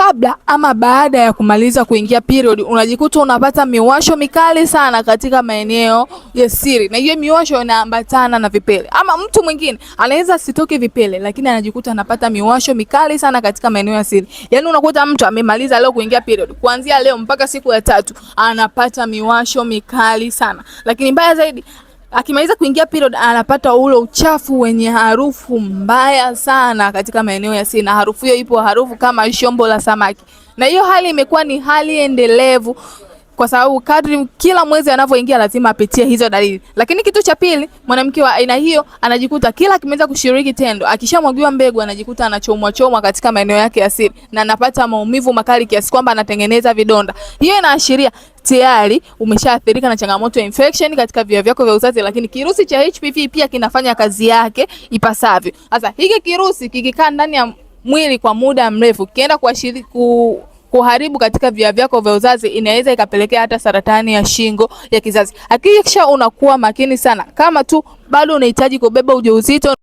kabla ama baada ya kumaliza kuingia period, unajikuta unapata miwasho mikali sana katika maeneo ya siri, na hiyo miwasho inaambatana na vipele. Ama mtu mwingine anaweza asitoke vipele, lakini anajikuta anapata miwasho mikali sana katika maeneo ya siri. Yaani unakuta mtu amemaliza leo kuingia period, kuanzia leo mpaka siku ya 3 anapata miwasho mikali sana. Lakini mbaya zaidi, akimaliza kuingia period anapata ule uchafu wenye harufu mbaya sana katika maeneo ya siri, na harufu hiyo ipo harufu kama shombo la samaki. Na hiyo hali imekuwa ni hali endelevu, kwa sababu kadri kila mwezi anavyoingia lazima apitie hizo dalili. Lakini kitu cha pili, mwanamke wa aina hiyo anajikuta kila akimaliza kushiriki tendo, akishamwagiwa mbegu, anajikuta anachomwa katika maeneo yake ya siri na anapata maumivu makali kiasi kwamba anatengeneza vidonda. Hiyo inaashiria tayari umeshaathirika na changamoto ya infection katika via vyako vya uzazi, lakini kirusi cha HPV pia kinafanya kazi yake ipasavyo. Sasa hiki kirusi kikikaa ndani ya mwili kwa muda mrefu, kienda kuharibu katika via vyako vya uzazi, inaweza ikapelekea hata saratani ya shingo ya kizazi. Hakikisha unakuwa makini sana. Kama tu bado unahitaji kubeba ujauzito